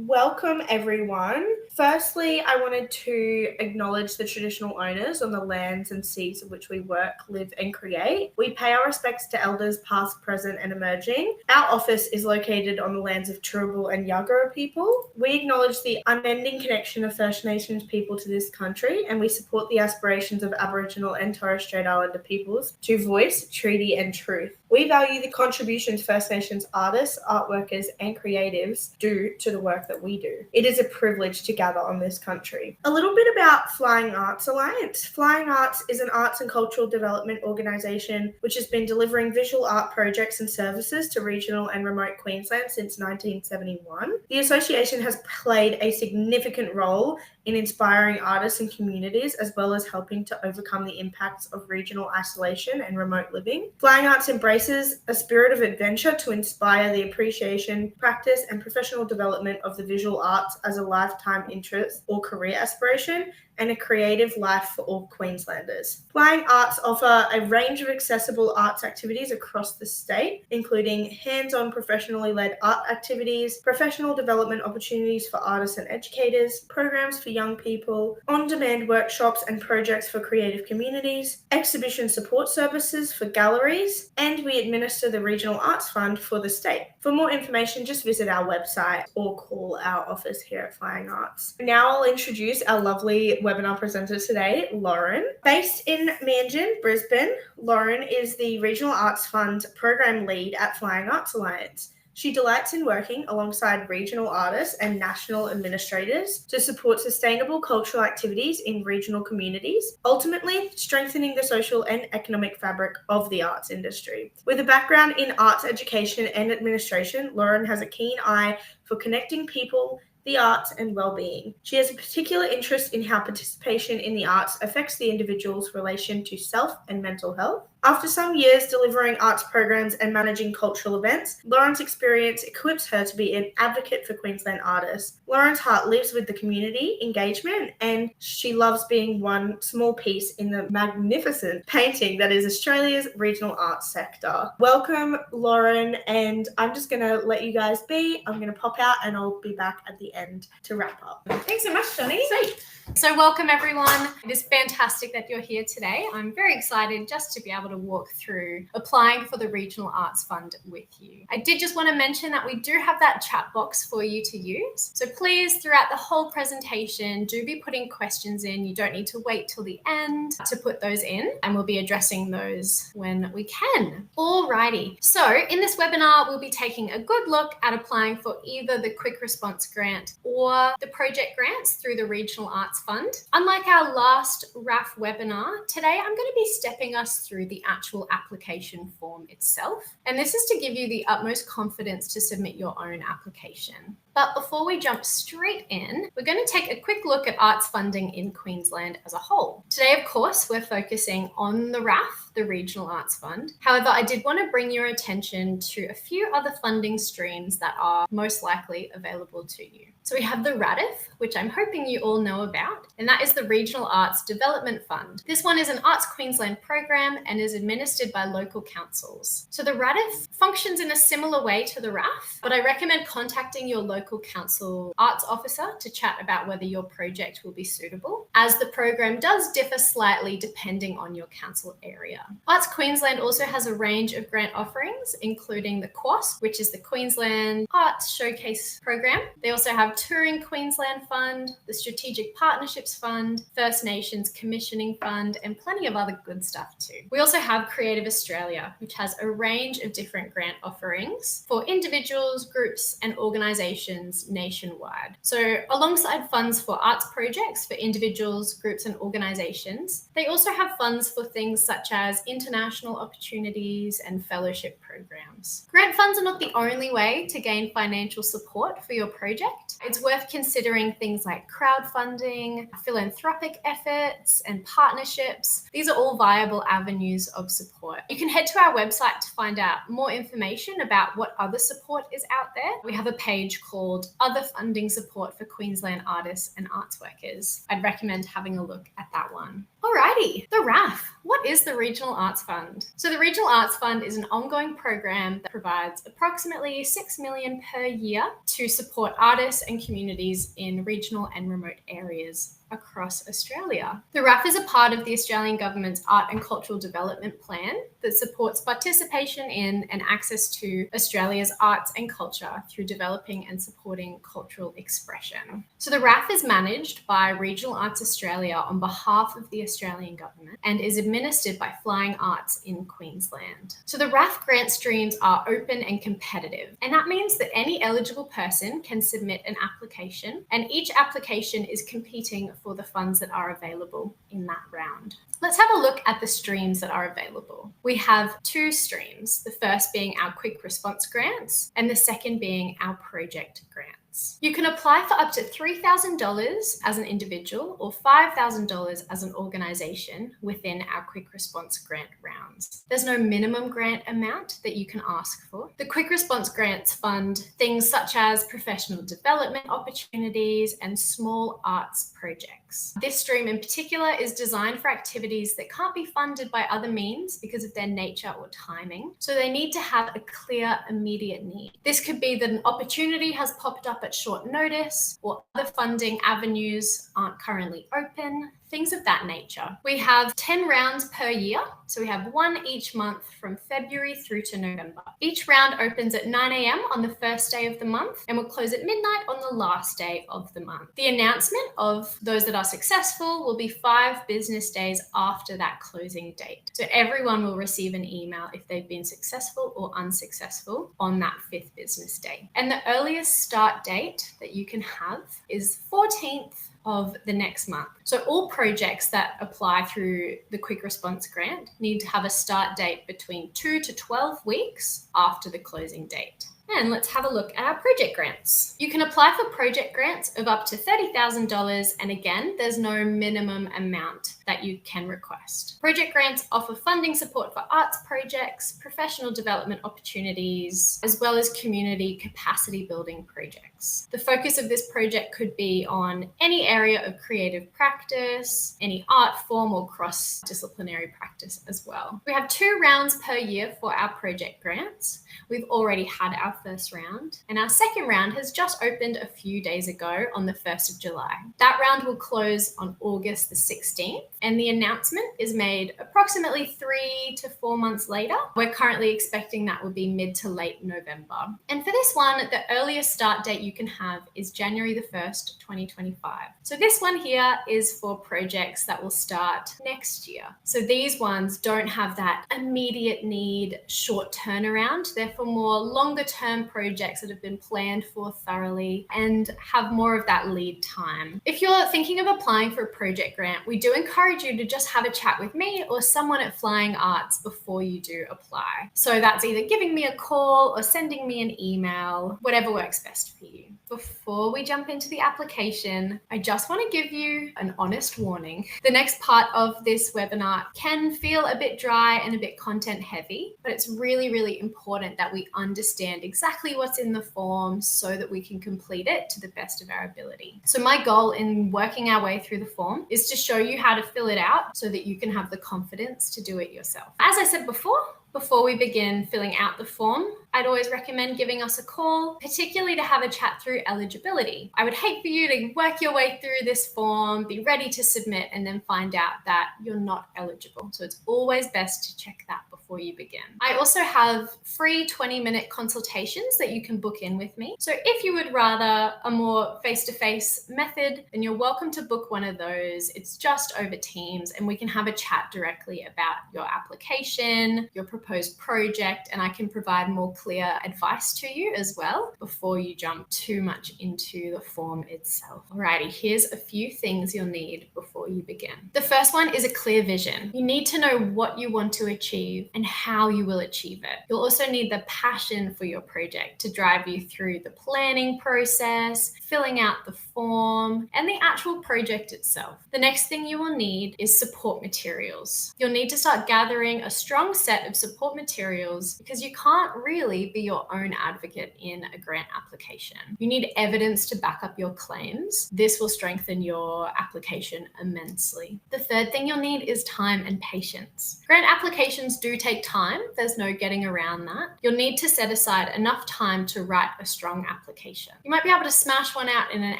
Welcome everyone. Firstly, I wanted to acknowledge the traditional owners on the lands and seas of which we work, live and create. We pay our respects to elders past, present and emerging. Our office is located on the lands of Turrbal and Yagara people. We acknowledge the unending connection of First Nations people to this country, and we support the aspirations of Aboriginal and Torres Strait Islander peoples to voice, treaty and truth. We value the contributions First Nations artists, art workers and creatives do to the work that we do. It is a privilege to gather on this country. A little bit about Flying Arts Alliance. Flying Arts is an arts and cultural development organisation which has been delivering visual art projects and services to regional and remote Queensland since 1971. The association has played a significant role in inspiring artists and communities, as well as helping to overcome the impacts of regional isolation and remote living. Flying Arts embraces a spirit of adventure to inspire the appreciation, practice, and professional development of the visual arts as a lifetime interest or career aspiration, and a creative life for all Queenslanders. Flying Arts offer a range of accessible arts activities across the state, including hands-on professionally led art activities, professional development opportunities for artists and educators, programs for young people, on-demand workshops and projects for creative communities, exhibition support services for galleries, and we administer the Regional Arts Fund for the state. For more information, just visit our website or call our office here at Flying Arts. Now I'll introduce our lovely webinar presenter today, Lauren. Based in Manjin, Brisbane, Lauren is the Regional Arts Fund Program Lead at Flying Arts Alliance. She delights in working alongside regional artists and national administrators to support sustainable cultural activities in regional communities, ultimately strengthening the social and economic fabric of the arts industry. With a background in arts education and administration, Lauren has a keen eye for connecting people, the arts and well-being. She has a particular interest in how participation in the arts affects the individual's relation to self and mental health. After some years delivering arts programs and managing cultural events, Lauren's experience equips her to be an advocate for Queensland artists. Lauren's heart lives with the community engagement, and she loves being one small piece in the magnificent painting that is Australia's regional arts sector. Welcome, Lauren, and I'm just going to let you guys be. I'm going to pop out and I'll be back at the end to wrap up. Thanks so much, Johnny. Sweet. So welcome everyone. It is fantastic that you're here today. I'm very excited just to be able to walk through applying for the Regional Arts Fund with you. I did just want to mention that we do have that chat box for you to use. So please, throughout the whole presentation, do be putting questions in. You don't need to wait till the end to put those in, and we'll be addressing those when we can. Alrighty. So in this webinar, we'll be taking a good look at applying for either the Quick Response Grant or the project grants through the Regional Arts Fund. Unlike our last RAF webinar, today I'm going to be stepping us through the actual application form itself. And this is to give you the utmost confidence to submit your own application. But before we jump straight in, we're going to take a quick look at arts funding in Queensland as a whole. Today, of course, we're focusing on the RAF, the Regional Arts Fund. However, I did want to bring your attention to a few other funding streams that are most likely available to you. So we have the RADIF, which I'm hoping you all know about, and that is the Regional Arts Development Fund. This one is an Arts Queensland program and is administered by local councils. So the RADIF functions in a similar way to the RAF, but I recommend contacting your local council arts officer to chat about whether your project will be suitable, as the program does differ slightly depending on your council area. Arts Queensland also has a range of grant offerings, including the QASP, which is the Queensland Arts Showcase Program. They also have Touring Queensland Fund, the Strategic Partnerships Fund, First Nations Commissioning Fund, and plenty of other good stuff too. We also have Creative Australia, which has a range of different grant offerings for individuals, groups, and organisations nationwide. So alongside funds for arts projects for individuals, groups, and organisations, they also have funds for things such as international opportunities and fellowship programs. Grant funds are not the only way to gain financial support for your project. It's worth considering things like crowdfunding, philanthropic efforts, and partnerships. These are all viable avenues of support. You can head to our website to find out more information about what other support is out there. We have a page called Other Funding Support for Queensland Artists and Arts Workers. I'd recommend having a look at that one. Alrighty, the RAF. What is the Regional Arts Fund? So the Regional Arts Fund is an ongoing program that provides approximately $6 million per year to support artists and communities in regional and remote areas across Australia. The RAF is a part of the Australian Government's Art and Cultural Development Plan that supports participation in and access to Australia's arts and culture through developing and supporting cultural expression. So the RAF is managed by Regional Arts Australia on behalf of the Australian Government and is administered by Flying Arts in Queensland. So the RAF grant streams are open and competitive, and that means that any eligible person can submit an application, and each application is competing for the funds that are available in that round. Let's have a look at the streams that are available. We have two streams, the first being our quick response grants and the second being our project grants. You can apply for up to $3,000 as an individual or $5,000 as an organisation within our quick response grant rounds. There's no minimum grant amount that you can ask for. The quick response grants fund things such as professional development opportunities and small arts projects. This stream in particular is designed for activities that can't be funded by other means because of their nature or timing, so they need to have a clear immediate need. This could be that an opportunity has popped up at short notice, or other funding avenues aren't currently open, things of that nature. We have 10 rounds per year, so we have one each month from February through to November. Each round opens at 9 a.m. on the first day of the month and will close at midnight on the last day of the month. The announcement of those that are successful will be 5 business days after that closing date. So everyone will receive an email if they've been successful or unsuccessful on that 5th business day. And the earliest start date that you can have is 14th of the next month. So all projects that apply through the quick response grant need to have a start date between 2 to 12 weeks after the closing date. And let's have a look at our project grants. You can apply for project grants of up to $30,000, and again, there's no minimum amount that you can request. Project grants offer funding support for arts projects, professional development opportunities, as well as community capacity building projects. The focus of this project could be on any area of creative practice, any art form or cross-disciplinary practice as well. We have 2 rounds per year for our project grants. We've already had our first round, and our second round has just opened a few days ago on the 1st of July. That round will close on August the 16th, and the announcement is made approximately 3 to 4 months later. We're currently expecting that will be mid to late November. And for this one, the earliest start date you can have is January the 1st, 2025. So this one here is for projects that will start next year. So these ones don't have that immediate need, short turnaround. They're for more longer term projects that have been planned for thoroughly and have more of that lead time. If you're thinking of applying for a project grant, we do encourage you to just have a chat with me or someone at Flying Arts before you do apply. So that's either giving me a call or sending me an email, whatever works best for you. Before we jump into the application, I just want to give you an honest warning. The next part of this webinar can feel a bit dry and a bit content heavy, but it's really, really important that we understand exactly what's in the form so that we can complete it to the best of our ability. So my goal in working our way through the form is to show you how to fill it out so that you can have the confidence to do it yourself. As I said before we begin filling out the form, I'd always recommend giving us a call, particularly to have a chat through eligibility. I would hate for you to work your way through this form, be ready to submit, and then find out that you're not eligible. So it's always best to check that before you begin. I also have free 20-minute consultations that you can book in with me. So if you would rather a more face-to-face method, then you're welcome to book one of those. It's just over Teams, and we can have a chat directly about your application, your proposed project, and I can provide more clear advice to you as well before you jump too much into the form itself. Alrighty, here's a few things you'll need before you begin. The first one is a clear vision. You need to know what you want to achieve and how you will achieve it. You'll also need the passion for your project to drive you through the planning process, filling out the form, and the actual project itself. The next thing you will need is support materials. You'll need to start gathering a strong set of support materials because you can't really be your own advocate in a grant application. You need evidence to back up your claims. This will strengthen your application immensely. The third thing you'll need is time and patience. Grant applications do take time. There's no getting around that. You'll need to set aside enough time to write a strong application. You might be able to smash one out in an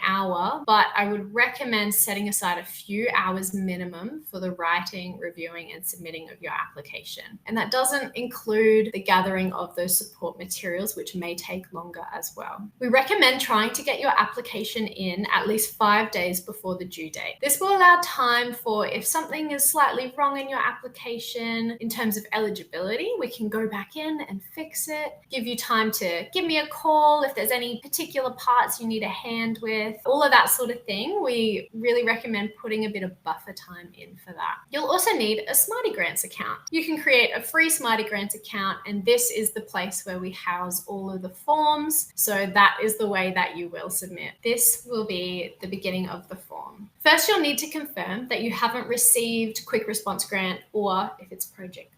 hour, but I would recommend setting aside a few hours minimum for the writing, reviewing, and submitting of your application. And that doesn't include the gathering of those support materials, which may take longer as well. We recommend trying to get your application in at least 5 days before the due date. This will allow time for if something is slightly wrong in your application in terms of eligibility, we can go back in and fix it. Give you time to give me a call if there's any particular parts you need a hand with, all of that sort of thing. We really recommend putting a bit of buffer time in for that. You'll also need a Smarty Grants account. You can create a free Smarty Grants account, and this is the place where we house all of the forms. So that is the way that you will submit. This will be the beginning of the form. First, you'll need to confirm that you haven't received quick response grant, or if it's project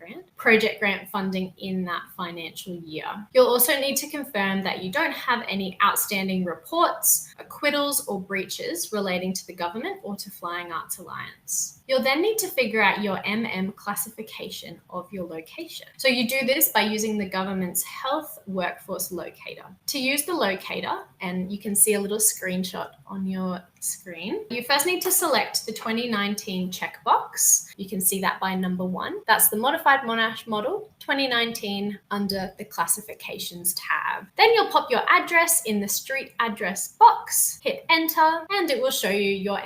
grant funding in that financial year. You'll also need to confirm that you don't have any outstanding reports, acquittals, or breaches relating to the government or to Flying Arts Alliance. You'll then need to figure out your classification of your location. So you do this by using the government's health workforce locator. To use the locator, and you can see a little screenshot on your screen, you first need to select the 2019 checkbox. You can see that by number 1. That's the Modified Monash Model 2019 under the Classifications tab. Then you'll pop your address in the street address box, hit enter, and it will show you your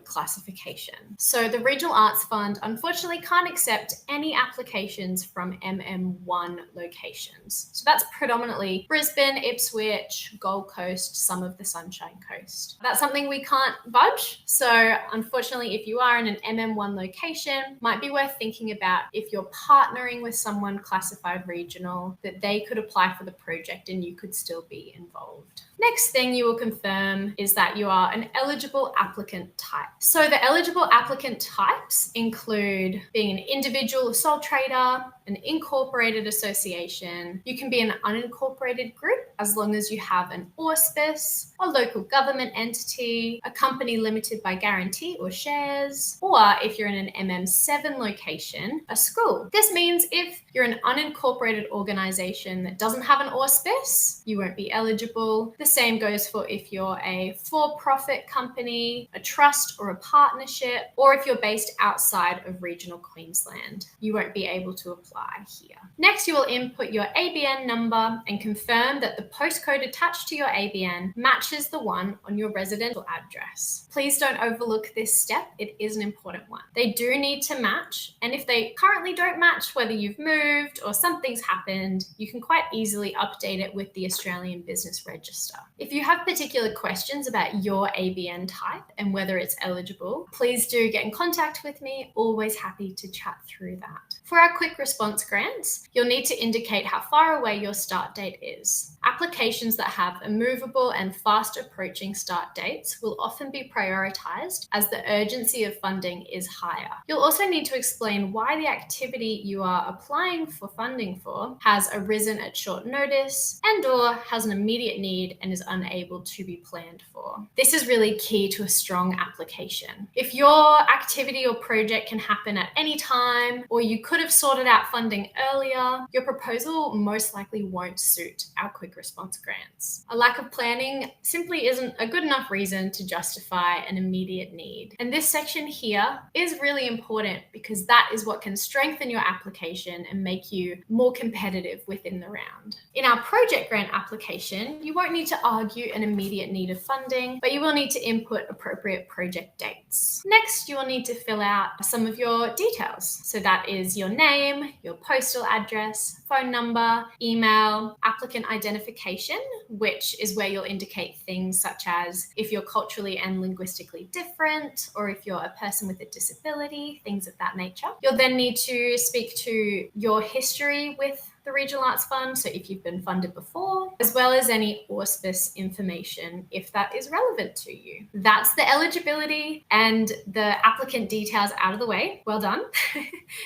classification. So the Regional Arts Fund unfortunately can't accept any applications from MM1 locations. So that's predominantly Brisbane, Ipswich, Gold Coast, some of the Sunshine Coast. That's something we can't budge. So unfortunately, if you are in an MM1 location, might be worth thinking about if you're partnering with someone classified regional, that they could apply for the project and you could still be involved. Next thing you will confirm is that you are an eligible applicant type. So the eligible applicant types include being an individual or sole trader, an incorporated association. You can be an unincorporated group as long as you have an auspice, a local government entity, a company limited by guarantee or shares, or if you're in an MM7 location, a school. This means if you're an unincorporated organization that doesn't have an auspice, you won't be eligible. The same goes for if you're a for-profit company, a trust or a partnership, or if you're based outside of regional Queensland, you won't be able to apply here. Next, you will input your ABN number and confirm that the postcode attached to your ABN matches the one on your residential address. Please don't overlook this step. It is an important one. They do need to match, and if they currently don't match, whether you've moved or something's happened, you can quite easily update it with the Australian Business Register. If you have particular questions about your ABN type and whether it's eligible, please do get in contact with me. Always happy to chat through that. For our quick response grants, you'll need to indicate how far away your start date is. Applications that have a movable and fast approaching start dates will often be prioritised as the urgency of funding is higher. You'll also need to explain why the activity you are applying for funding for has arisen at short notice and/or has an immediate need and is unable to be planned for. This is really key to a strong application. If your activity or project can happen at any time, or you could have sorted out funding earlier, your proposal most likely won't suit our quick response grants. A lack of planning simply isn't a good enough reason to justify an immediate need. And this section here is really important because that is what can strengthen your application and make you more competitive within the round. In our project grant application, you won't need to argue an immediate need of funding, but you will need to input appropriate project dates. points. Next, you will need to fill out some of your details. So that is your name, your postal address, phone number, email, applicant identification, which is where you'll indicate things such as if you're culturally and linguistically different, or if you're a person with a disability, things of that nature. You'll then need to speak to your history with the Regional Arts Fund, so if you've been funded before, as well as any auspice information if that is relevant to you. That's the eligibility and the applicant details out of the way. Well done.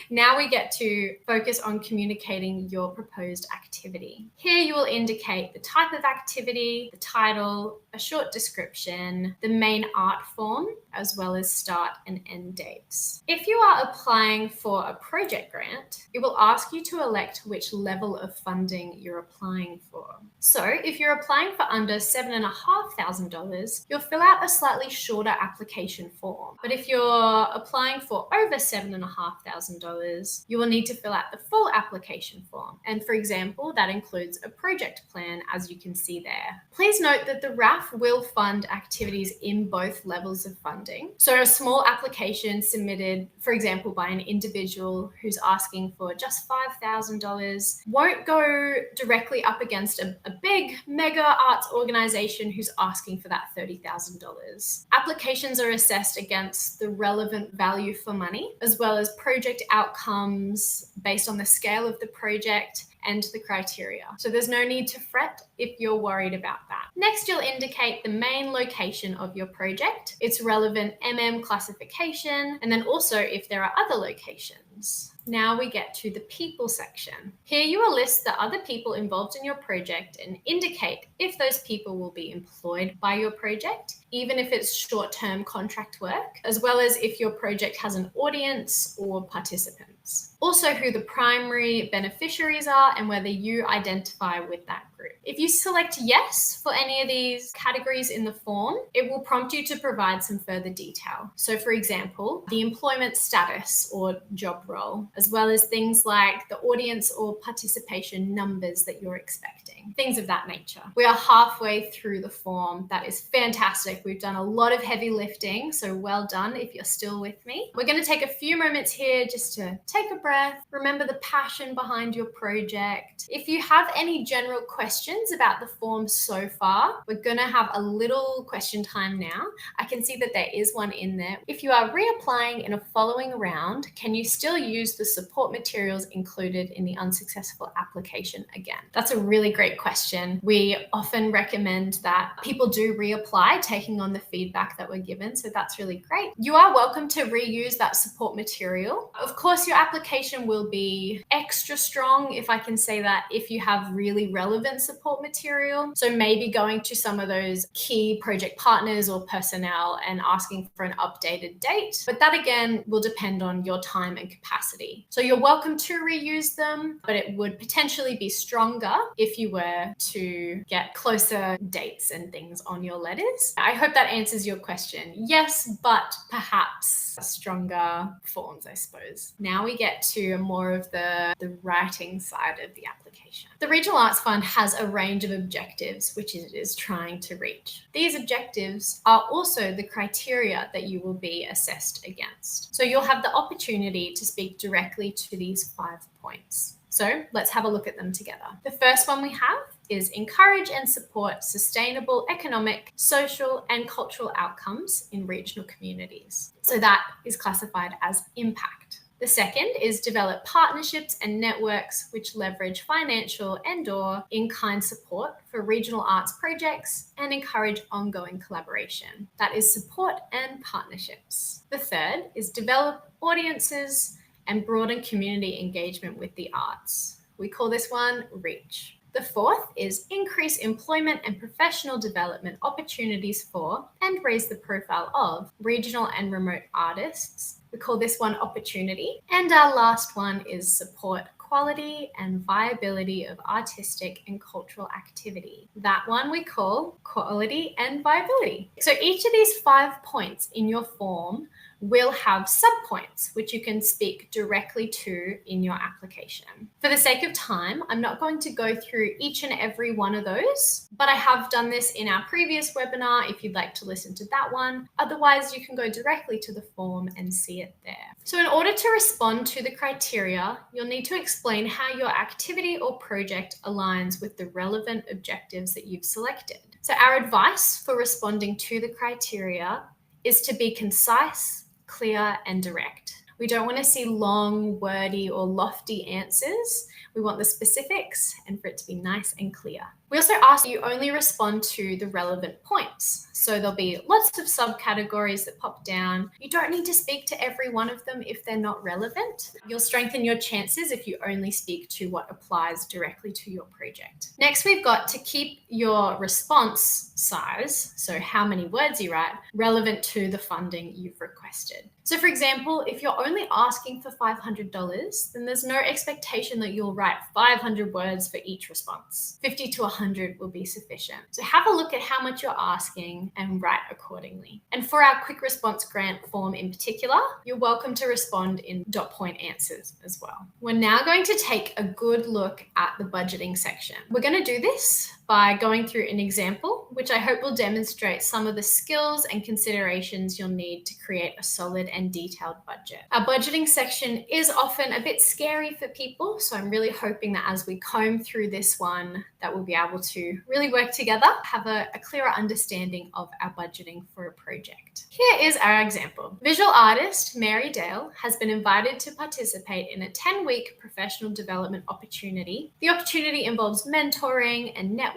Now we get to focus on communicating your proposed activity. Here you will indicate the type of activity, the title, a short description, the main art form, as well as start and end dates. If you are applying for a project grant, it will ask you to elect which level of funding you're applying for. So if you're applying for under $7,500, you'll fill out a slightly shorter application form. But if you're applying for over $7,500, you will need to fill out the full application form. And for example, that includes a project plan, as you can see there. Please note that the RAF will fund activities in both levels of funding. So a small application submitted, for example, by an individual who's asking for just $5,000 won't go directly up against a big mega arts organization who's asking for that $30,000. Applications are assessed against the relevant value for money, as well as project outcomes based on the scale of the project and the criteria. So there's no need to fret if you're worried about that. Next, you'll indicate the main location of your project, its relevant classification, and then also if there are other locations. Now we get to the people section. Here you will list the other people involved in your project and indicate if those people will be employed by your project, even if it's short-term contract work, as well as if your project has an audience or participants. Also who the primary beneficiaries are and whether you identify with that group. If you select yes for any of these categories in the form, it will prompt you to provide some further detail. So for example, the employment status or job role, as well as things like the audience or participation numbers that you're expecting, things of that nature. We are halfway through the form. That is fantastic. We've done a lot of heavy lifting, so well done if you're still with me. We're going to take a few moments here just to take a breath, remember the passion behind your project. If you have any general questions about the form so far, we're going to have a little question time now. I can see that there is one in there. If you are reapplying in a following round, can you still use the support materials included in the unsuccessful application again? That's a really great question. We often recommend that people do reapply, taking on the feedback that we're given, so that's really great. You are welcome to reuse that support material. Of course, your application will be extra strong, if I can say that, if you have really relevant support material. So maybe going to some of those key project partners or personnel and asking for an updated date. But that again will depend on your time and capacity. So you're welcome to reuse them, but it would potentially be stronger if you were to get closer dates and things on your letters. I hope that answers your question. Yes, but perhaps stronger forms, I suppose. Now we get to more of the writing side of the application. The Regional Arts Fund has a range of objectives which it is trying to reach. These objectives are also the criteria that you will be assessed against. So you'll have the opportunity to speak directly to these 5 points. So let's have a look at them together. The first one we have is encourage and support sustainable economic, social, and cultural outcomes in regional communities. So that is classified as impact. The second is develop partnerships and networks which leverage financial and/or in-kind support for regional arts projects and encourage ongoing collaboration. That is support and partnerships. The third is develop audiences and broaden community engagement with the arts. We call this one reach. The fourth is increase employment and professional development opportunities for and raise the profile of regional and remote artists. We call this one opportunity. And our last one is support quality and viability of artistic and cultural activity. That one we call quality and viability. So each of these 5 points in your form will have subpoints, which you can speak directly to in your application. For the sake of time, I'm not going to go through each and every one of those, but I have done this in our previous webinar if you'd like to listen to that one. Otherwise, you can go directly to the form and see it there. So in order to respond to the criteria, you'll need to explain how your activity or project aligns with the relevant objectives that you've selected. So our advice for responding to the criteria is to be concise, clear, and direct. We don't want to see long, wordy, or lofty answers. We want the specifics and for it to be nice and clear. We also ask you only respond to the relevant points. So there'll be lots of subcategories that pop down. You don't need to speak to every one of them if they're not relevant. You'll strengthen your chances if you only speak to what applies directly to your project. Next, we've got to keep your response size, so how many words you write, relevant to the funding you've requested. So for example, if you're only asking for $500, then there's no expectation that you'll write 500 words for each response. 50 to 100 will be sufficient. So have a look at how much you're asking and write accordingly. And for our quick response grant form in particular, you're welcome to respond in dot point answers as well. We're now going to take a good look at the budgeting section. We're going to do this by going through an example, which I hope will demonstrate some of the skills and considerations you'll need to create a solid and detailed budget. Our budgeting section is often a bit scary for people, so I'm really hoping that as we comb through this one, that we'll be able to really work together, have a clearer understanding of our budgeting for a project. Here is our example. Visual artist Mary Dale has been invited to participate in a 10-week professional development opportunity. The opportunity involves mentoring and networking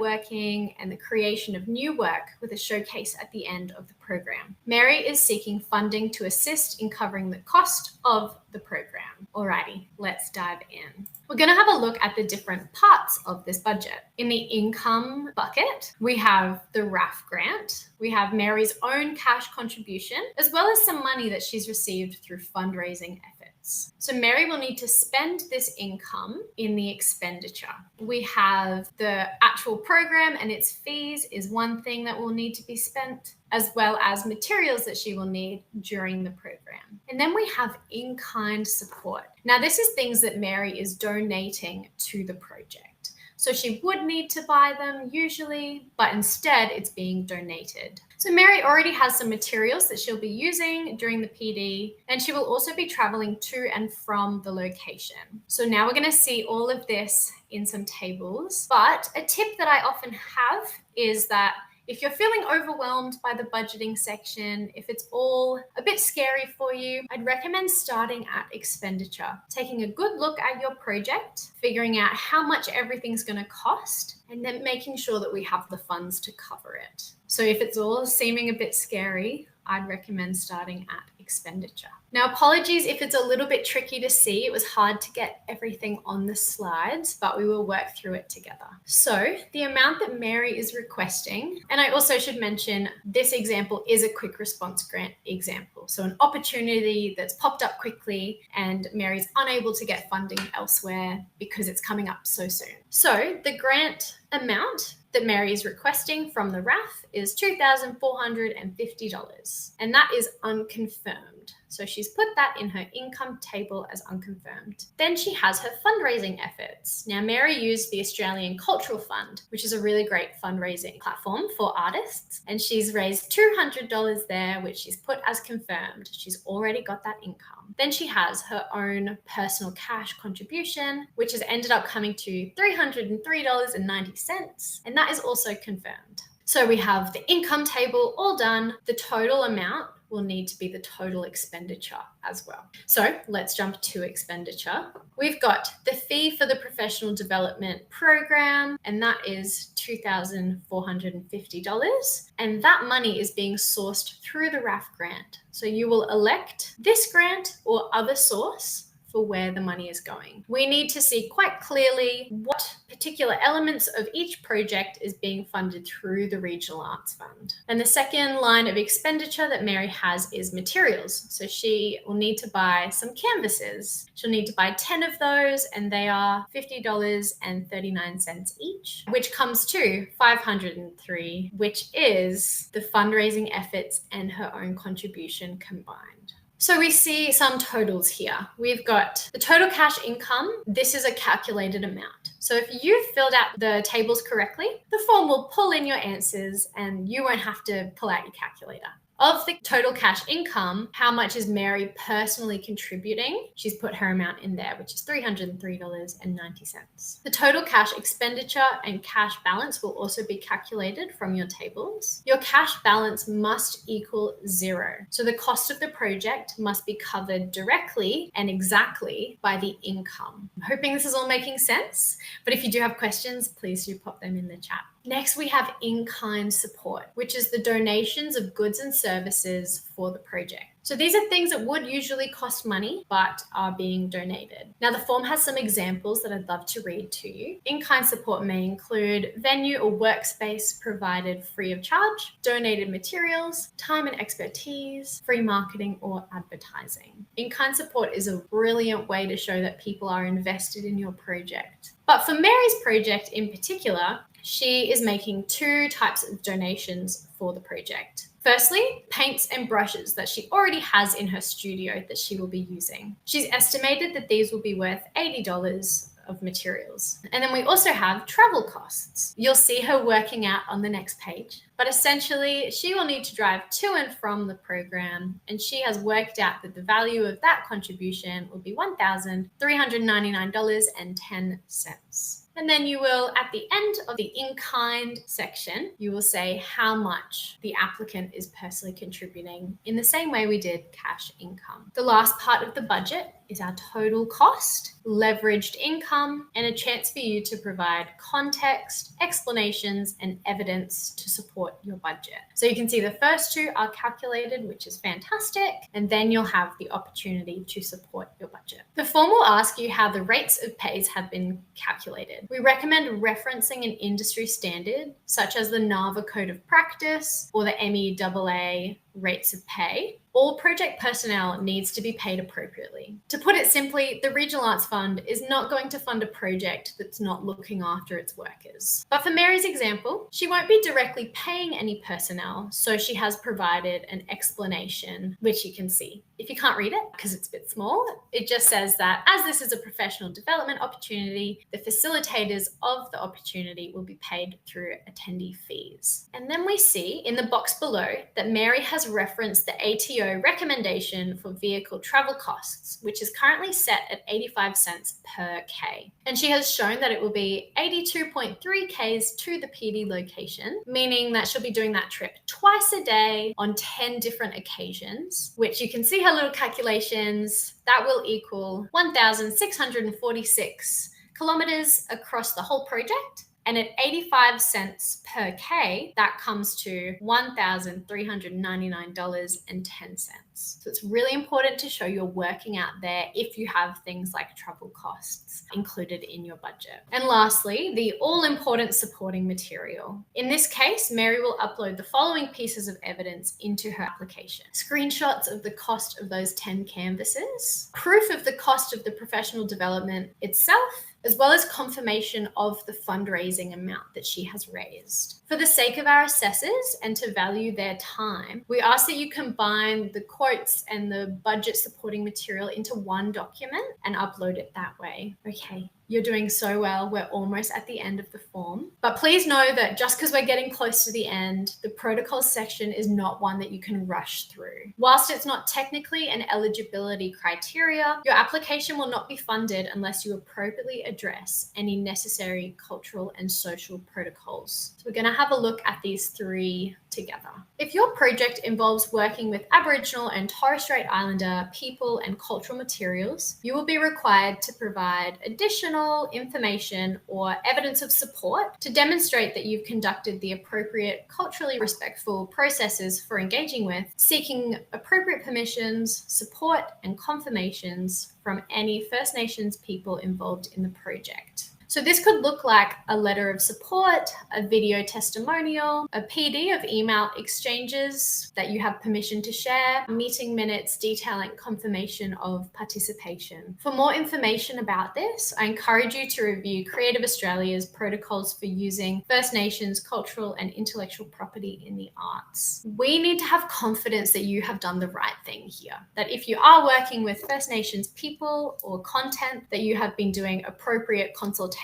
and the creation of new work with a showcase at the end of the program. Mary is seeking funding to assist in covering the cost of the program. Alrighty, let's dive in. We're going to have a look at the different parts of this budget. In the income bucket, we have the RAF grant. We have Mary's own cash contribution, as well as some money that she's received through fundraising efforts. So Mary will need to spend this income in the expenditure. We have the actual program and its fees is one thing that will need to be spent, as well as materials that she will need during the program. And then we have in-kind support. Now, this is things that Mary is donating to the project. So she would need to buy them usually, but instead it's being donated. So Mary already has some materials that she'll be using during the PD, and she will also be traveling to and from the location. So now we're going to see all of this in some tables. But a tip that I often have is that if you're feeling overwhelmed by the budgeting section, if it's all a bit scary for you, I'd recommend starting at expenditure, taking a good look at your project, figuring out how much everything's going to cost, and then making sure that we have the funds to cover it. So if it's all seeming a bit scary, I'd recommend starting at expenditure. Now, apologies if it's a little bit tricky to see. It was hard to get everything on the slides, but we will work through it together. So the amount that Mary is requesting, and I also should mention this example is a quick response grant example. So an opportunity that's popped up quickly and Mary's unable to get funding elsewhere because it's coming up so soon. So the grant amount that Mary is requesting from the RAF is $2,450, and that is unconfirmed. So she's put that in her income table as unconfirmed. Then she has her fundraising efforts. Now, Mary used the Australian Cultural Fund, which is a really great fundraising platform for artists, and she's raised $200 there, which she's put as confirmed. She's already got that income. Then she has her own personal cash contribution, which has ended up coming to $303.90, and that is also confirmed. So we have the income table all done. The total amount will need to be the total expenditure as well. So let's jump to expenditure. We've got the fee for the professional development program, and that is $2,450. And that money is being sourced through the RAF grant. So you will elect this grant or other source for where the money is going. We need to see quite clearly what particular elements of each project is being funded through the Regional Arts Fund. And the second line of expenditure that Mary has is materials. So she will need to buy some canvases. She'll need to buy 10 of those, and they are $50.39 each, which comes to $503, which is the fundraising efforts and her own contribution combined. So we see some totals here. We've got the total cash income. This is a calculated amount. So if you filled out the tables correctly, the form will pull in your answers and you won't have to pull out your calculator. Of the total cash income, how much is Mary personally contributing? She's put her amount in there, which is $303.90. The total cash expenditure and cash balance will also be calculated from your tables. Your cash balance must equal 0. So the cost of the project must be covered directly and exactly by the income. I'm hoping this is all making sense, but if you do have questions, please do pop them in the chat. Next, we have in-kind support, which is the donations of goods and services for the project. So these are things that would usually cost money, but are being donated. Now, the form has some examples that I'd love to read to you. In-kind support may include venue or workspace provided free of charge, donated materials, time and expertise, free marketing or advertising. In-kind support is a brilliant way to show that people are invested in your project. But for Mary's project in particular, she is making 2 types of donations for the project. Firstly, paints and brushes that she already has in her studio that she will be using. She's estimated that these will be worth $80 of materials. And then we also have travel costs. You'll see her working out on the next page, but essentially she will need to drive to and from the program, and she has worked out that the value of that contribution will be $1,399.10. And then you will, at the end of the in-kind section, you will say how much the applicant is personally contributing in the same way we did cash income. The last part of the budget is our total cost, leveraged income, and a chance for you to provide context, explanations, and evidence to support your budget. So you can see the first 2 are calculated, which is fantastic, and then you'll have the opportunity to support your budget. The form will ask you how the rates of pays have been calculated. We recommend referencing an industry standard, such as the NAVA Code of Practice or the MEAA rates of pay. All project personnel needs to be paid appropriately. To put it simply, the Regional Arts Fund is not going to fund a project that's not looking after its workers. But for Mary's example, she won't be directly paying any personnel, so she has provided an explanation, which you can see. If you can't read it, because it's a bit small, it just says that as this is a professional development opportunity, the facilitators of the opportunity will be paid through attendee fees. And then we see in the box below that Mary has referenced the ATO recommendation for vehicle travel costs, which is currently set at 85 cents per K. And she has shown that it will be 82.3 Ks to the PD location, meaning that she'll be doing that trip twice a day on 10 different occasions, which you can see her little calculations. That will equal 1,646 kilometers across the whole project. And at 85 cents per K, that comes to $1,399.10. So it's really important to show you're working out there if you have things like travel costs included in your budget. And lastly, the all-important supporting material. In this case, Mary will upload the following pieces of evidence into her application. Screenshots of the cost of those 10 canvases, proof of the cost of the professional development itself, as well as confirmation of the fundraising amount that she has raised. For the sake of our assessors and to value their time, we ask that you combine the quotes and the budget supporting material into one document and upload it that way. Okay. You're doing so well. We're almost at the end of the form. But please know that just because we're getting close to the end, the protocol section is not one that you can rush through. Whilst it's not technically an eligibility criteria, your application will not be funded unless you appropriately address any necessary cultural and social protocols. So we're going to have a look at these 3 together. If your project involves working with Aboriginal and Torres Strait Islander people and cultural materials, you will be required to provide additional information or evidence of support to demonstrate that you've conducted the appropriate culturally respectful processes for engaging with, seeking appropriate permissions, support, and confirmations from any First Nations people involved in the project. So this could look like a letter of support, a video testimonial, a PD of email exchanges that you have permission to share, meeting minutes detailing confirmation of participation. For more information about this, I encourage you to review Creative Australia's protocols for using First Nations cultural and intellectual property in the arts. We need to have confidence that you have done the right thing here, that if you are working with First Nations people or content, that you have been doing appropriate consultation,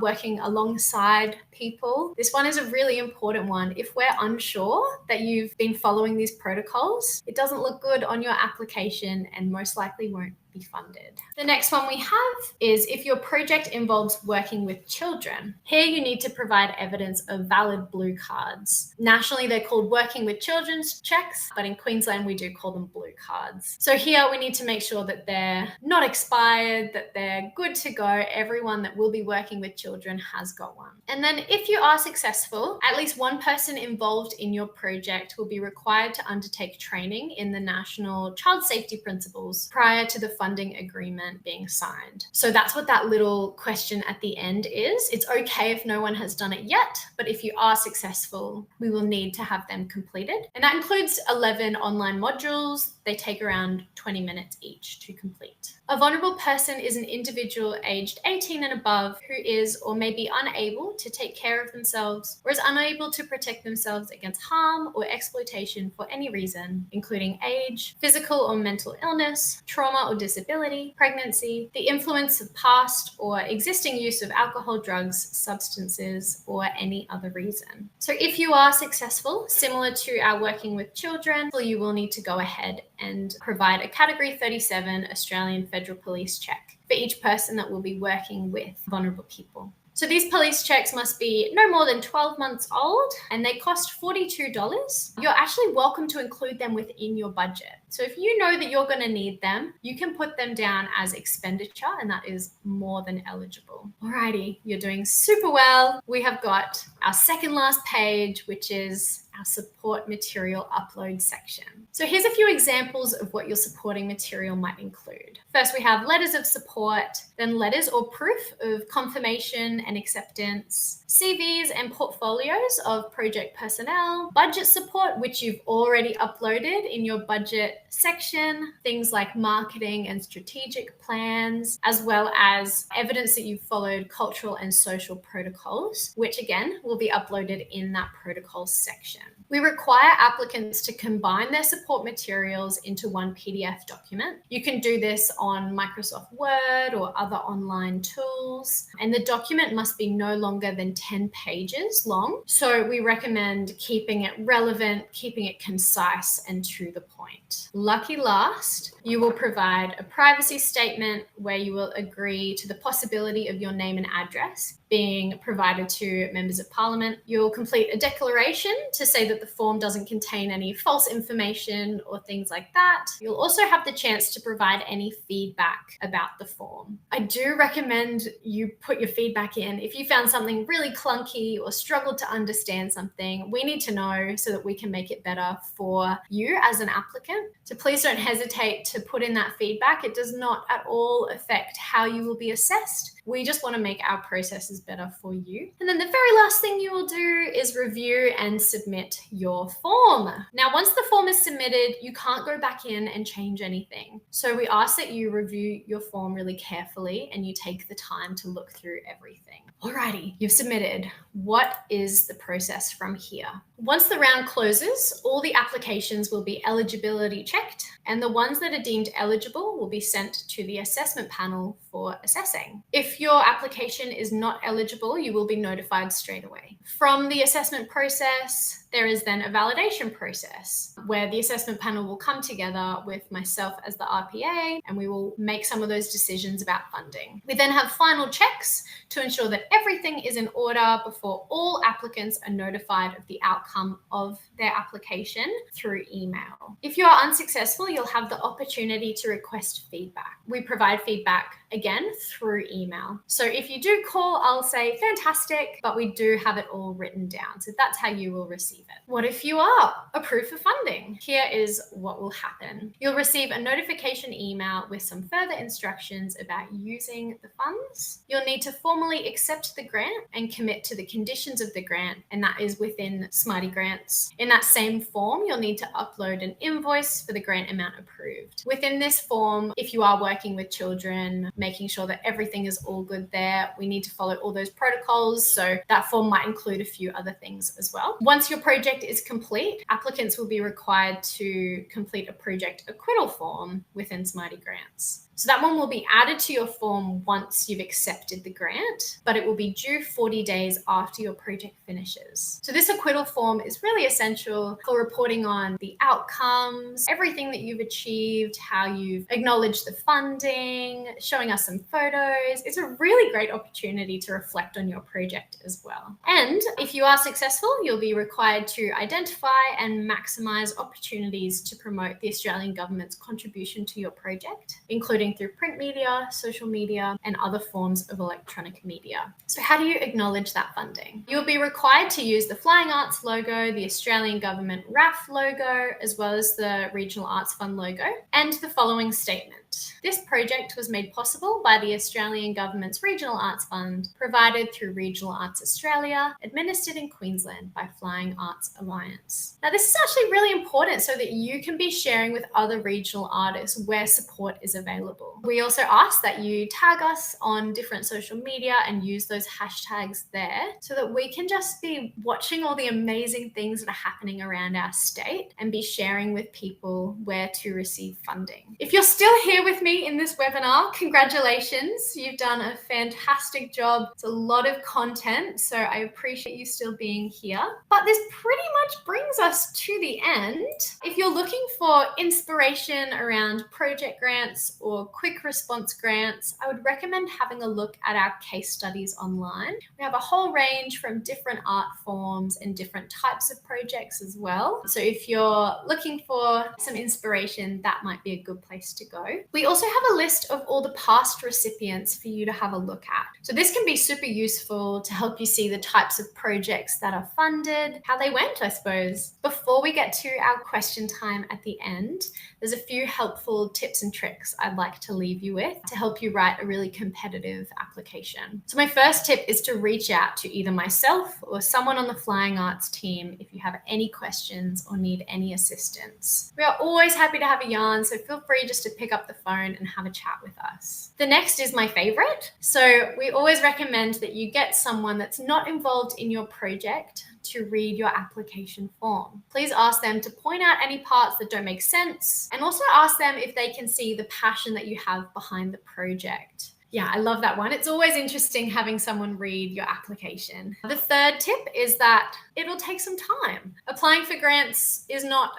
working alongside people. This one is a really important one. If we're unsure that you've been following these protocols, it doesn't look good on your application and most likely won't be funded. The next one we have is if your project involves working with children. Here you need to provide evidence of valid blue cards. Nationally, they're called working with children's checks, but in Queensland, we do call them blue cards. So here we need to make sure that they're not expired, that they're good to go. Everyone that will be working with children has got one. And then if you are successful, at least one person involved in your project will be required to undertake training in the National Child Safety Principles prior to the funding agreement being signed. So that's what that little question at the end is. It's okay if no one has done it yet, but if you are successful, we will need to have them completed. And that includes 11 online modules. They take around 20 minutes each to complete. A vulnerable person is an individual aged 18 and above who is or may be unable to take care of themselves or is unable to protect themselves against harm or exploitation for any reason, including age, physical or mental illness, trauma or disability, pregnancy, the influence of past or existing use of alcohol, drugs, substances, or any other reason. So if you are successful, similar to our working with children, you will need to go ahead and provide a Category 37 Australian Federal Police check for each person that will be working with vulnerable people. So these police checks must be no more than 12 months old and they cost $42. You're actually welcome to include them within your budget. So if you know that you're going to need them, you can put them down as expenditure and that is more than eligible. Alrighty, you're doing super well. We have got our second last page, which is our support material upload section. So here's a few examples of what your supporting material might include. First, we have letters of support, then letters or proof of confirmation and acceptance, CVs and portfolios of project personnel, budget support, which you've already uploaded in your budget section, things like marketing and strategic plans, as well as evidence that you've followed cultural and social protocols, which again will be uploaded in that protocols section. We require applicants to combine their support materials into one PDF document. You can do this on Microsoft Word or other online tools, and the document must be no longer than 10 pages long. So we recommend keeping it relevant, keeping it concise and to the point. Lucky last, you will provide a privacy statement where you will agree to the possibility of your name and address being provided to members of parliament. You'll complete a declaration to say that the form doesn't contain any false information or things like that. You'll also have the chance to provide any feedback about the form. I do recommend you put your feedback in. If you found something really clunky or struggled to understand something, we need to know so that we can make it better for you as an applicant. So please don't hesitate to put in that feedback. It does not at all affect how you will be assessed. We just want to make our processes better for you. And then the very last thing you will do is review and submit your form. Now, once the form is submitted, you can't go back in and change anything. So we ask that you review your form really carefully and you take the time to look through everything. Alrighty, you've submitted. What is the process from here? Once the round closes, all the applications will be eligibility checked, and the ones that are deemed eligible will be sent to the assessment panel for assessing. If your application is not eligible, you will be notified straight away. From the assessment process, there is then a validation process where the assessment panel will come together with myself as the RPA and we will make some of those decisions about funding. We then have final checks to ensure that everything is in order before all applicants are notified of the outcome of their application through email. If you are unsuccessful, you'll have the opportunity to request feedback. We provide feedback again through email. So if you do call, I'll say fantastic, but we do have it all written down. So that's how you will receive it. What if you are approved for funding? Here is what will happen. You'll receive a notification email with some further instructions about using the funds. You'll need to formally accept the grant and commit to the conditions of the grant, and that is within Smarty Grants. In that same form, you'll need to upload an invoice for the grant amount approved. Within this form, if you are working with children, making sure that everything is all good there, we need to follow all those protocols. So that form might include a few other things as well. Once your project is complete, applicants will be required to complete a project acquittal form within Smarty Grants. So that one will be added to your form once you've accepted the grant, but it will be due 40 days after your project finishes. So this acquittal form is really essential for reporting on the outcomes, everything that you've achieved, how you've acknowledged the funding, showing us some photos. It's a really great opportunity to reflect on your project as well. And if you are successful, you'll be required to identify and maximise opportunities to promote the Australian government's contribution to your project, including through print media, social media, and other forms of electronic media. So how do you acknowledge that funding? You'll be required to use the Flying Arts logo, the Australian Government RAF logo, as well as the Regional Arts Fund logo, and the following statement. This project was made possible by the Australian Government's Regional Arts Fund, provided through Regional Arts Australia, administered in Queensland by Flying Arts Alliance. Now, this is actually really important so that you can be sharing with other regional artists where support is available. We also ask that you tag us on different social media and use those hashtags there so that we can just be watching all the amazing things that are happening around our state and be sharing with people where to receive funding. If you're still here with me in this webinar, congratulations. You've done a fantastic job. It's a lot of content, so I appreciate you still being here. But this pretty much brings us to the end. If you're looking for inspiration around project grants or quick response grants, I would recommend having a look at our case studies online. We have a whole range from different art forms and different types of projects as well. So if you're looking for some inspiration, that might be a good place to go. We also have a list of all the past recipients for you to have a look at. So this can be super useful to help you see the types of projects that are funded, how they went, I suppose. Before we get to our question time at the end, there's a few helpful tips and tricks I'd like to leave you with to help you write a really competitive application. So my first tip is to reach out to either myself or someone on the Flying Arts team if you have any questions or need any assistance. We are always happy to have a yarn, so feel free just to pick up the phone and have a chat with us. The next is my favorite. So we always recommend that you get someone that's not involved in your project to read your application form. Please ask them to point out any parts that don't make sense, and also ask them if they can see the passion that you have behind the project. Yeah, I love that one. It's always interesting having someone read your application. The third tip is that it'll take some time. Applying for grants is not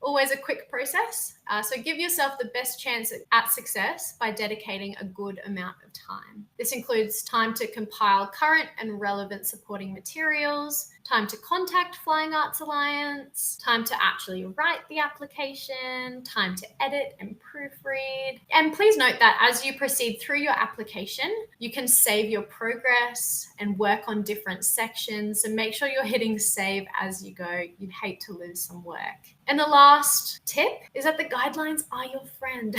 always a quick process. So give yourself the best chance at success by dedicating a good amount of time. This includes time to compile current and relevant supporting materials, time to contact Flying Arts Alliance, time to actually write the application, time to edit and proofread. And please note that as you proceed through your application, you can save your progress and work on different sections. So make sure you're hitting save as you go. You'd hate to lose some work. And the last tip is that the guidelines are your friend.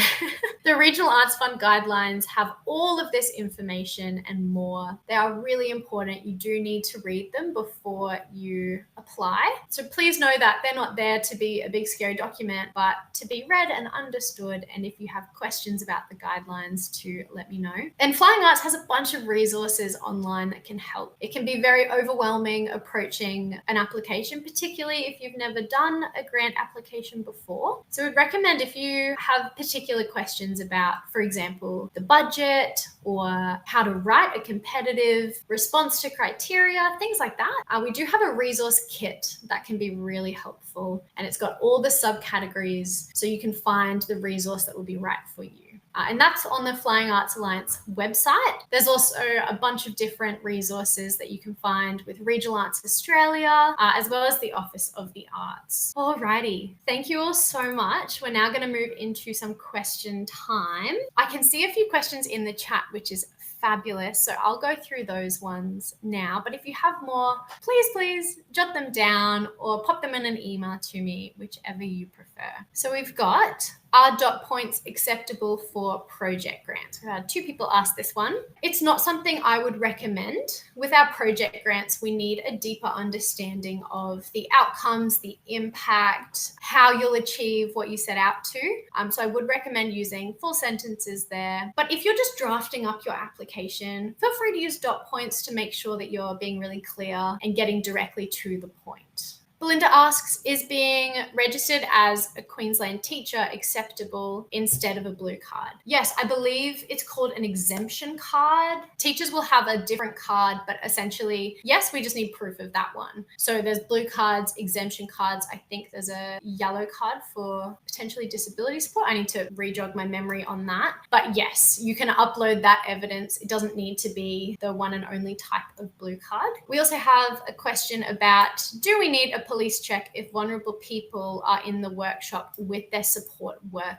The Regional Arts Fund guidelines have all of this information and more. They are really important. You do need to read them before you apply. So please know that they're not there to be a big scary document, but to be read and understood. And if you have questions about the guidelines, to let me know. And Flying Arts has a bunch of resources online that can help. It can be very overwhelming approaching an application, particularly if you've never done a grant application before. So we'd recommend if you have particular questions about, for example, the budget or how to write a competitive response to criteria, things like that. We do have a resource kit that can be really helpful, and it's got all the subcategories so you can find the resource that will be right for you. And that's on the Flying Arts Alliance website. There's also a bunch of different resources that you can find with Regional Arts Australia, as well as the Office of the Arts. Alrighty, thank you all so much. We're now going to move into some question time. I can see a few questions in the chat, which is fabulous. So I'll go through those ones now. But if you have more, please jot them down or pop them in an email to me, whichever you prefer. So we've got, are dot points acceptable for project grants? We've had 2 people ask this one. It's not something I would recommend. With our project grants, we need a deeper understanding of the outcomes, the impact, how you'll achieve what you set out to. So I would recommend using full sentences there. But if you're just drafting up your application, feel free to use dot points to make sure that you're being really clear and getting directly to the point. Belinda asks, is being registered as a Queensland teacher acceptable instead of a blue card? Yes, I believe it's called an exemption card. Teachers will have a different card, but essentially, yes, we just need proof of that one. So there's blue cards, exemption cards. I think there's a yellow card for potentially disability support. I need to rejog my memory on that. But yes, you can upload that evidence. It doesn't need to be the one and only type of blue card. We also have a question about, do we need a police check if vulnerable people are in the workshop with their support worker?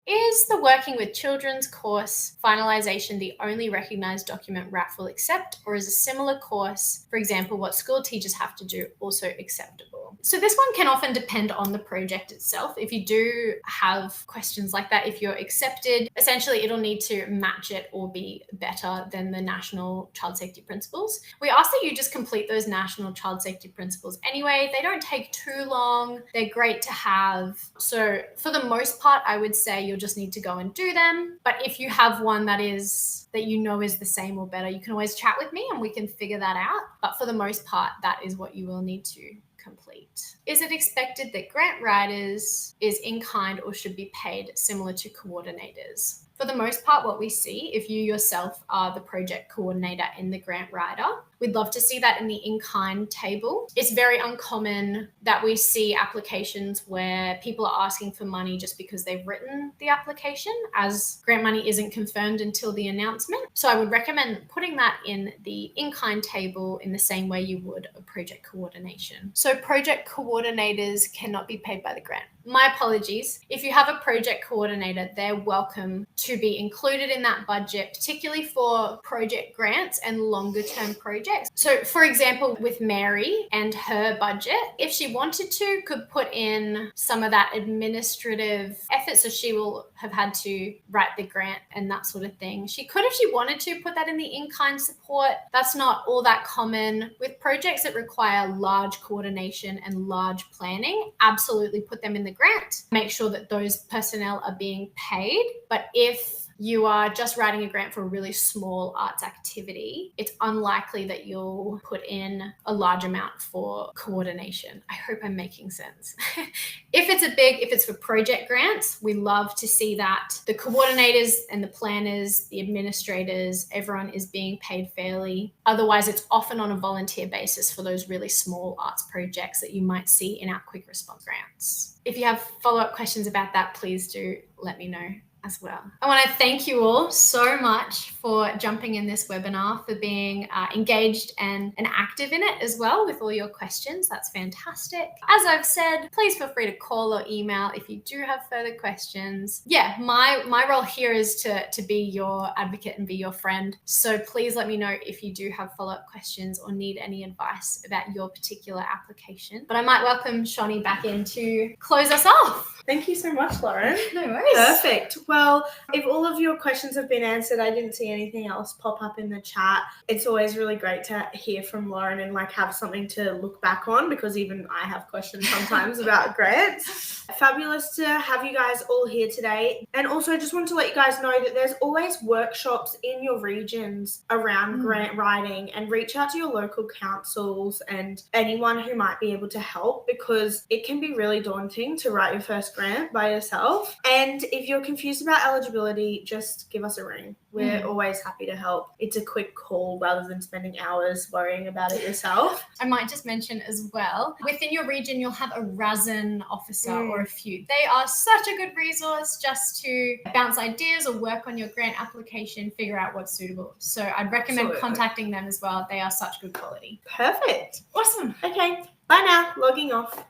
Is the Working with Children's course finalisation the only recognised document RAF will accept, or is a similar course, for example, what school teachers have to do, also acceptable? So this one can often depend on the project itself. If you do have questions like that, if you're accepted, essentially it'll need to match it or be better than the National Child Safety Principles. We ask that you just complete those National Child Safety Principles anyway. They don't take too long. They're great to have. So for the most part, I would say you'll just need to go and do them. But if you have one that you know is the same or better, you can always chat with me and we can figure that out. But for the most part, that is what you will need to complete. Is it expected that grant writers is in kind or should be paid similar to coordinators? For the most part, what we see, if you yourself are the project coordinator and the grant writer, we'd love to see that in the in-kind table. It's very uncommon that we see applications where people are asking for money just because they've written the application, as grant money isn't confirmed until the announcement. So I would recommend putting that in the in-kind table in the same way you would a project coordination. So project coordinators cannot be paid by the grant. My apologies. If you have a project coordinator, they're welcome to be included in that budget, particularly for project grants and longer term projects. So for example, with Mary and her budget, if she wanted to, could put in some of that administrative effort. So she will have had to write the grant and that sort of thing. She could, if she wanted to, put that in the in-kind support. That's not all that common. With projects that require large coordination and large planning, absolutely put them in the grant. Make sure that those personnel are being paid. But if you are just writing a grant for a really small arts activity, it's unlikely that you'll put in a large amount for coordination. I hope I'm making sense. If it's for project grants, we love to see that the coordinators and the planners, the administrators, everyone is being paid fairly. Otherwise, it's often on a volunteer basis for those really small arts projects that you might see in our quick response grants. If you have follow-up questions about that, please do let me know as well. I want to thank you all so much for jumping in this webinar, for being engaged and active in it as well with all your questions. That's fantastic. As I've said, please feel free to call or email if you do have further questions. Yeah, my role here is to be your advocate and be your friend. So please let me know if you do have follow-up questions or need any advice about your particular application. But I might welcome Shani back in to close us off. Thank you so much, Lauren. No worries. Perfect. Well, if all of your questions have been answered, I didn't see anything else pop up in the chat. It's always really great to hear from Lauren and have something to look back on, because even I have questions sometimes about grants. Fabulous to have you guys all here today. And also just want to let you guys know that there's always workshops in your regions around grant writing, and reach out to your local councils and anyone who might be able to help, because it can be really daunting to write your first grant by yourself. And if you're confused confused about eligibility, just give us a ring. We're always happy to help. It's a quick call rather than spending hours worrying about it yourself. I might just mention as well, within your region, you'll have a RASN officer or a few. They are such a good resource just to bounce ideas or work on your grant application, figure out what's suitable. So I'd recommend contacting them as well. They are such good quality. Perfect. Awesome. Okay, bye now. Logging off.